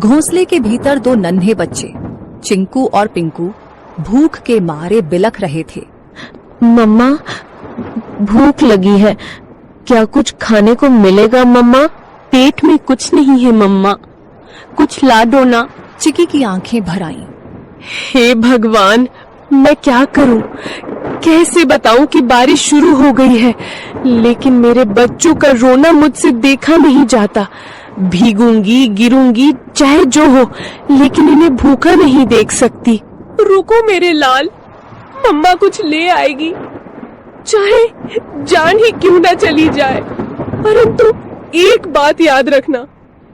घोंसले के भीतर दो नन्हे बच्चे चिंकू और पिंकू भूख के मारे बिलख रहे थे। मम्मा, भूख लगी है, क्या कुछ खाने को मिलेगा मम्मा? पेट में कुछ नहीं है मम्मा, कुछ ला दो ना। चिकी की आंखें भर आईं। हे भगवान, मैं क्या करूं? कैसे बताऊं कि बारिश शुरू हो गई है, लेकिन मेरे बच्चों का रोना मुझसे देखा नहीं जाता। भीगूंगी, गिरूंगी, चाहे जो हो, लेकिन इन्हें भूखा नहीं देख सकती। रुको मेरे लाल, मम्मा कुछ ले आएगी, चाहे जान ही क्यों ना चली जाए। परंतु एक बात याद रखना,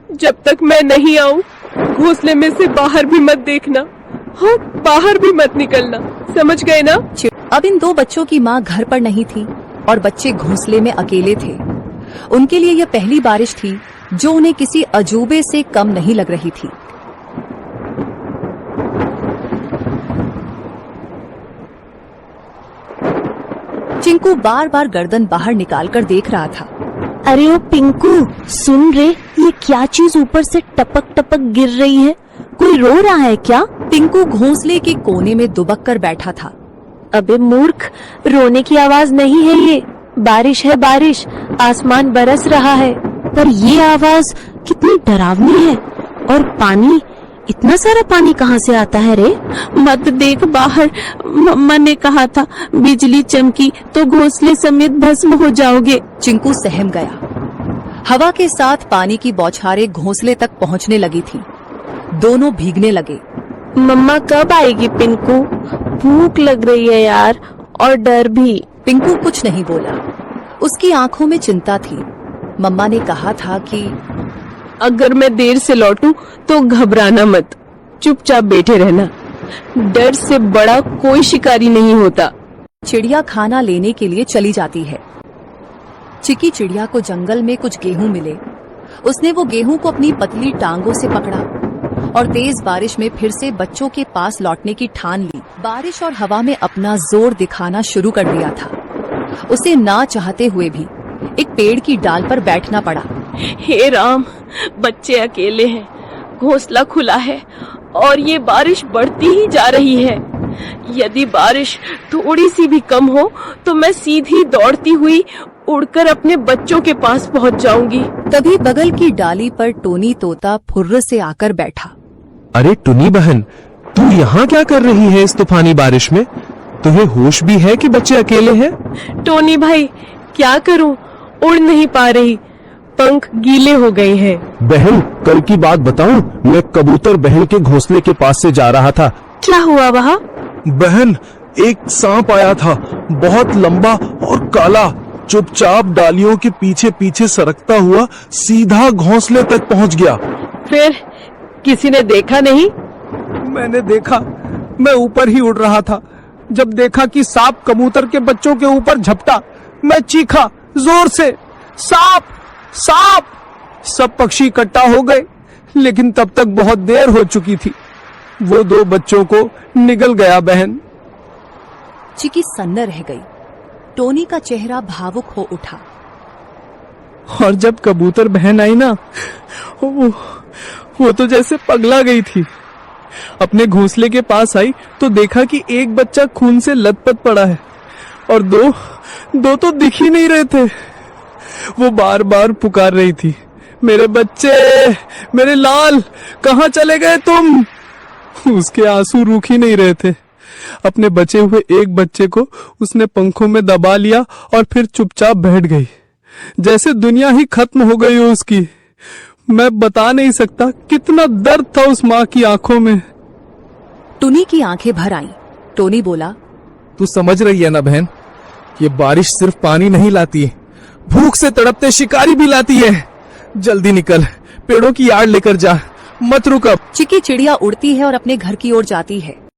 जब तक मैं नहीं आऊं, घोंसले में से बाहर भी मत देखना और बाहर भी मत निकलना, समझ गए ना? अब इन दो बच्चों की माँ घर पर नहीं थी और बच्चे घोंसले में अकेले थे। उनके लिए यह पहली बारिश थी जो उन्हें किसी अजूबे से कम नहीं लग रही थी। चिंकू बार बार गर्दन बाहर निकालकर देख रहा था। अरे ओ पिंकू, सुन रे, ये क्या चीज ऊपर से टपक टपक गिर रही है? कोई रो रहा है क्या? पिंकू घोंसले के कोने में दुबक कर बैठा था। अबे मूर्ख, रोने की आवाज नहीं है ये, बारिश है बारिश, आसमान बरस रहा है। पर ये आवाज कितनी डरावनी है, और पानी, इतना सारा पानी कहाँ से आता है रे? मत देख बाहर, मम्मा ने कहा था बिजली चमकी तो घोंसले समेत भस्म हो जाओगे। चिंकू सहम गया। हवा के साथ पानी की बौछारें घोंसले तक पहुंचने लगी थी। दोनों भीगने लगे। मम्मा कब आएगी पिंकू? भूख लग रही है यार, और डर भी। पिंकू कुछ नहीं बोला, उसकी आंखों में चिंता थी। मम्मा ने कहा था कि अगर मैं देर से लौटूं तो घबराना मत, चुपचाप बैठे रहना, डर से बड़ा कोई शिकारी नहीं होता। चिड़िया खाना लेने के लिए चली जाती है। चिकी चिड़िया को जंगल में कुछ गेहूं मिले। उसने वो गेहूं को अपनी पतली टांगों से पकड़ा और तेज बारिश में फिर से बच्चों के पास लौटने की ठान ली। बारिश और हवा में अपना जोर दिखाना शुरू कर दिया था। उसे ना चाहते हुए भी एक पेड़ की डाल पर बैठना पड़ा। हे राम, बच्चे अकेले हैं, घोंसला खुला है और ये बारिश बढ़ती ही जा रही है। यदि बारिश थोड़ी सी भी कम हो तो मैं सीधी दौड़ती हुई उड़कर अपने बच्चों के पास पहुंच जाऊंगी। तभी बगल की डाली पर टोनी तोता फुर्र से आकर बैठा। अरे टुनी बहन, तू यहाँ क्या कर रही है इस तूफानी बारिश में? तुम्हें होश भी है कि बच्चे अकेले हैं? टोनी भाई, क्या करूं, उड़ नहीं पा रही, पंख गीले हो गए हैं। बहन, कल की बात बताऊं, मैं कबूतर बहन के घोंसले के पास से जा रहा था। क्या हुआ वहाँ? बहन, एक सांप आया था, बहुत लंबा और काला, चुपचाप डालियों के पीछे पीछे सरकता हुआ सीधा घोंसले तक पहुंच गया। फिर किसी ने देखा नहीं? मैंने देखा, मैं ऊपर ही उड़ रहा था। जब देखा कि सांप कबूतर के बच्चों के ऊपर झपटा, मैं चीखा जोर से, सांप सांप। सब पक्षी इकट्ठा हो गए, लेकिन तब तक बहुत देर हो चुकी थी। वो दो बच्चों को निगल गया बहन। चिकी सन्न रह गई। टोनी का चेहरा भावुक हो उठा। और जब कबूतर बहन आई ना, वो तो जैसे पगला गई थी। अपने घोंसले के पास आई तो देखा कि एक बच्चा खून से लथपथ पड़ा है और दो तो दिख ही नहीं रहे थे। वो बार बार पुकार रही थी, मेरे बच्चे, मेरे लाल, कहाँ चले गए तुम? उसके आंसू रुक ही नहीं रहे थे। अपने बचे हुए एक बच्चे को उसने पंखों में दबा लिया और फिर चुपचाप बैठ गई, जैसे दुनिया ही खत्म हो गई हो उसकी। मैं बता नहीं सकता कितना दर्द था उस माँ की आंखों में। टुनी की आंखें भर आईं। टोनी बोला, तू समझ रही है ना बहन, ये बारिश सिर्फ पानी नहीं लाती, भूख से तड़पते शिकारी भी लाती है। जल्दी निकल, पेड़ों की आड़ लेकर जा, मत रुक अब। चिकी चिड़िया उड़ती है और अपने घर की ओर जाती है।